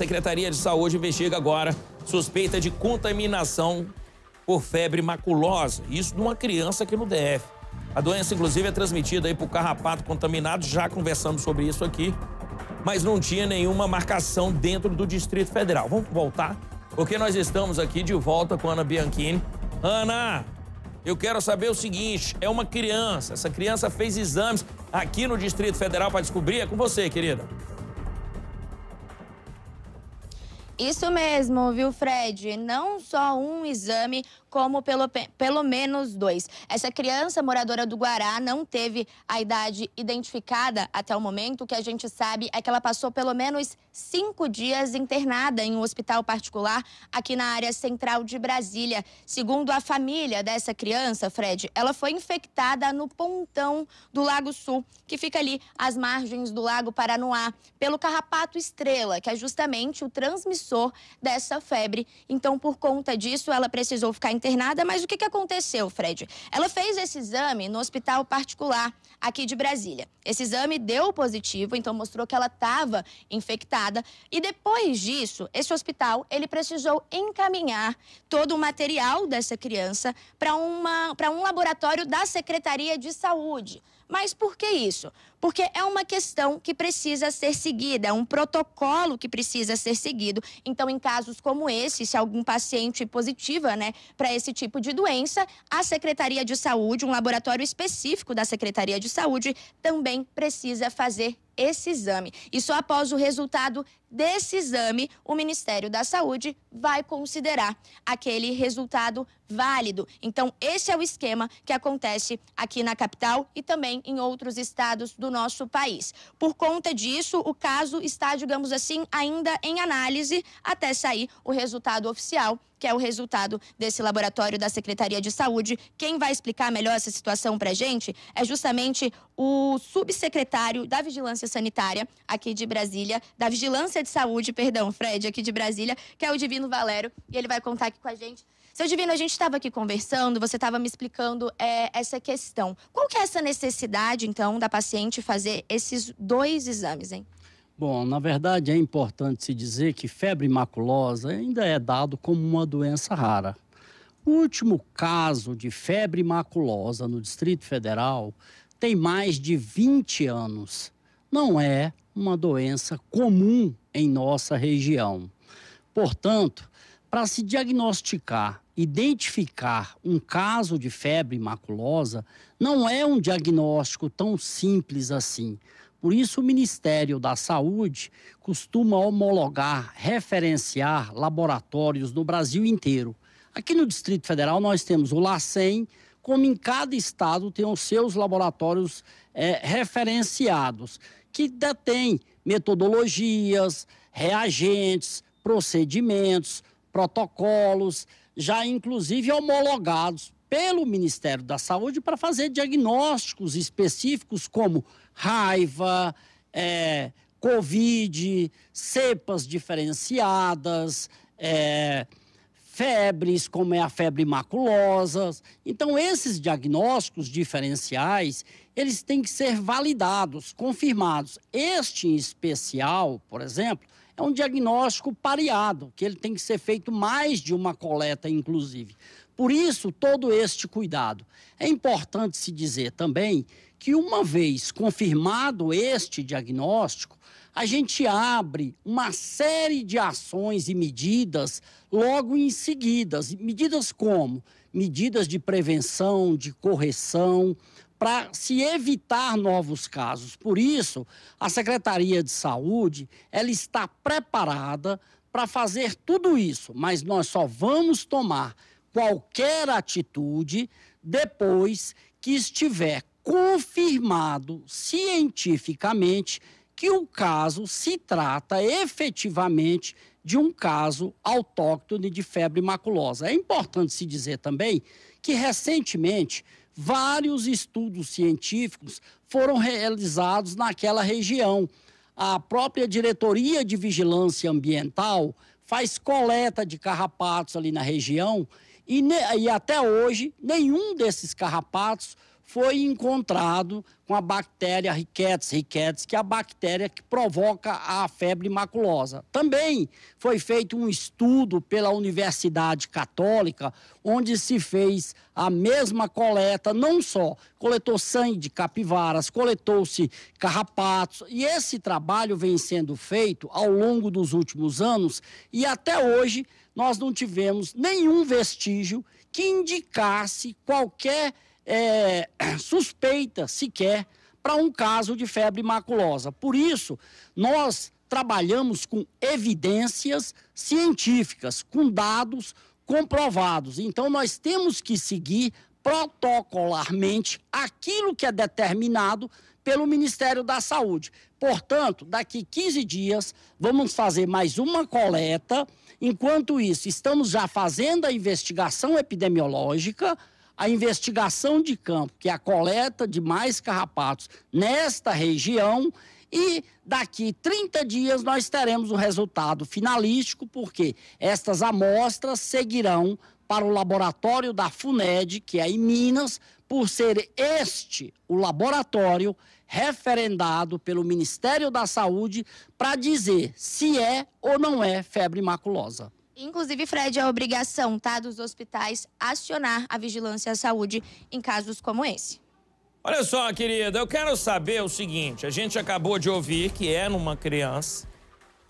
Secretaria de Saúde investiga agora suspeita de contaminação por febre maculosa. Isso de uma criança aqui no DF. A doença, inclusive, é transmitida aí por carrapato contaminado. Já conversamos sobre isso aqui, mas não tinha nenhuma marcação dentro do Distrito Federal. Vamos voltar, porque nós estamos aqui de volta com a Ana Bianchini. Ana, eu quero saber o seguinte, é uma criança, essa criança fez exames aqui no Distrito Federal para descobrir. É com você, querida. Isso mesmo, viu, Fred? Não só um exame, como pelo menos 2. Essa criança moradora do Guará não teve a idade identificada até o momento. O que a gente sabe é que ela passou pelo menos 5 dias internada em um hospital particular aqui na área central de Brasília. Segundo a família dessa criança, Fred, ela foi infectada no pontão do Lago Sul, que fica ali às margens do Lago Paranoá, pelo carrapato estrela, que é justamente o transmissor dessa febre. Então, por conta disso, ela precisou ficar internada. Mas o que aconteceu, Fred? Ela fez esse exame no hospital particular aqui de Brasília. Esse exame deu positivo, então mostrou que ela estava infectada. E depois disso, esse hospital, ele precisou encaminhar todo o material dessa criança para um laboratório da Secretaria de Saúde. Mas por que isso? Porque é uma questão que precisa ser seguida, é um protocolo que precisa ser seguido. Então, em casos como esse, se algum paciente positiva, né, para esse tipo de doença, a Secretaria de Saúde, um laboratório específico da Secretaria de Saúde, também precisa fazer esse exame. E só após o resultado desse exame, o Ministério da Saúde vai considerar aquele resultado válido. Então, esse é o esquema que acontece aqui na capital e também em outros estados do nosso país. Por conta disso, o caso está, digamos assim, ainda em análise até sair o resultado oficial, que é o resultado desse laboratório da Secretaria de Saúde. Quem vai explicar melhor essa situação para a gente é justamente o subsecretário da Vigilância Sanitária aqui de Brasília, da Vigilância de Saúde, perdão, Fred, aqui de Brasília, que é o Divino Valério, e ele vai contar aqui com a gente. Seu Divino, a gente estava aqui conversando, você estava me explicando essa questão. Qual que é essa necessidade, então, da paciente fazer esses 2 exames, hein? Bom, na verdade é importante se dizer que febre maculosa ainda é dado como uma doença rara. O último caso de febre maculosa no Distrito Federal tem mais de 20 anos. Não é uma doença comum em nossa região. Portanto, para se diagnosticar, identificar um caso de febre maculosa, não é um diagnóstico tão simples assim. Por isso, o Ministério da Saúde costuma homologar, referenciar laboratórios no Brasil inteiro. Aqui no Distrito Federal nós temos o LACEN, como em cada estado tem os seus laboratórios referenciados, que detêm metodologias, reagentes, procedimentos, protocolos, já inclusive homologados pelo Ministério da Saúde para fazer diagnósticos específicos como raiva, Covid, cepas diferenciadas, febres, como é a febre maculosa. Então, esses diagnósticos diferenciais, eles têm que ser validados, confirmados. Este em especial, por exemplo, é um diagnóstico pareado, que ele tem que ser feito mais de uma coleta, inclusive. Por isso, todo este cuidado. É importante se dizer também que, uma vez confirmado este diagnóstico, a gente abre uma série de ações e medidas logo em seguida. Medidas como? Medidas de prevenção, de correção, para se evitar novos casos. Por isso, a Secretaria de Saúde, ela está preparada para fazer tudo isso, mas nós só vamos tomar qualquer atitude depois que estiver confirmado cientificamente que o caso se trata efetivamente de um caso autóctone de febre maculosa. É importante se dizer também que, recentemente, vários estudos científicos foram realizados naquela região. A própria Diretoria de Vigilância Ambiental faz coleta de carrapatos ali na região e até hoje nenhum desses carrapatos foi encontrado com a bactéria ricketts, que é a bactéria que provoca a febre maculosa. Também foi feito um estudo pela Universidade Católica, onde se fez a mesma coleta, não só coletou sangue de capivaras, coletou-se carrapatos, e esse trabalho vem sendo feito ao longo dos últimos anos, e até hoje nós não tivemos nenhum vestígio que indicasse qualquer suspeita sequer para um caso de febre maculosa. Por isso, nós trabalhamos com evidências científicas, com dados comprovados. Então, nós temos que seguir protocolarmente aquilo que é determinado pelo Ministério da Saúde. Portanto, daqui 15 dias, vamos fazer mais uma coleta. Enquanto isso, estamos já fazendo a investigação epidemiológica, a investigação de campo, que é a coleta de mais carrapatos nesta região, e daqui 30 dias nós teremos o resultado finalístico, porque estas amostras seguirão para o laboratório da FUNED, que é em Minas, por ser este o laboratório referendado pelo Ministério da Saúde para dizer se é ou não é febre maculosa. Inclusive, Fred, é obrigação, tá, dos hospitais acionar a vigilância à saúde em casos como esse. Olha só, querida, eu quero saber o seguinte, a gente acabou de ouvir que é numa criança,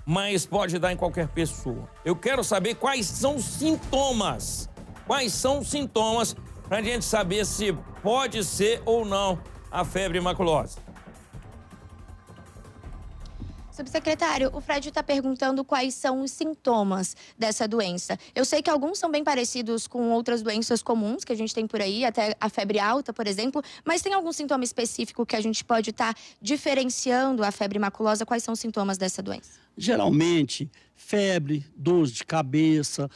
mas pode dar em qualquer pessoa. Eu quero saber quais são os sintomas. Quais são os sintomas para a gente saber se pode ser ou não a febre maculosa. Subsecretário, o Fred está perguntando quais são os sintomas dessa doença. Eu sei que alguns são bem parecidos com outras doenças comuns que a gente tem por aí, até a febre alta, por exemplo, mas tem algum sintoma específico que a gente pode estar diferenciando a febre maculosa? Quais são os sintomas dessa doença? Geralmente, febre, dor de cabeça,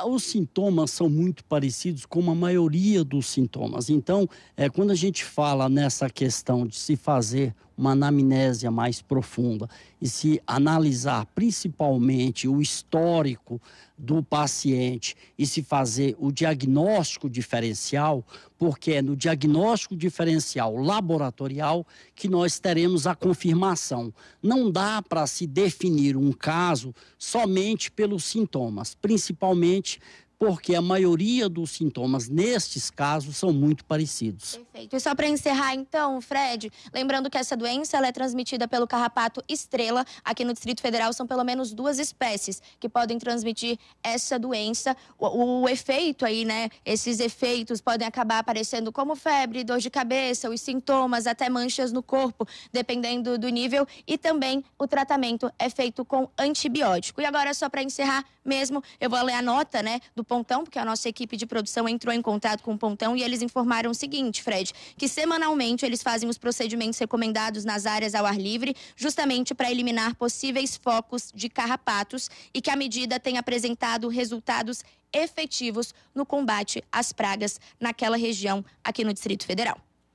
os sintomas são muito parecidos com a maioria dos sintomas. Então, quando a gente fala nessa questão de se fazer uma anamnésia mais profunda e se analisar principalmente o histórico do paciente e se fazer o diagnóstico diferencial, porque é no diagnóstico diferencial laboratorial que nós teremos a confirmação. Não dá para se definir um caso somente pelos sintomas, principalmente porque a maioria dos sintomas nestes casos são muito parecidos. Perfeito. E só para encerrar então, Fred, lembrando que essa doença ela é transmitida pelo carrapato estrela. Aqui no Distrito Federal são pelo menos 2 espécies que podem transmitir essa doença. O efeito aí, né, esses efeitos podem acabar aparecendo como febre, dor de cabeça, os sintomas, até manchas no corpo, dependendo do nível. E também o tratamento é feito com antibiótico. E agora, só para encerrar mesmo, eu vou ler a nota, né, do Pontão, porque a nossa equipe de produção entrou em contato com o Pontão e eles informaram o seguinte, Fred, que semanalmente eles fazem os procedimentos recomendados nas áreas ao ar livre, justamente para eliminar possíveis focos de carrapatos, e que a medida tem apresentado resultados efetivos no combate às pragas naquela região aqui no Distrito Federal.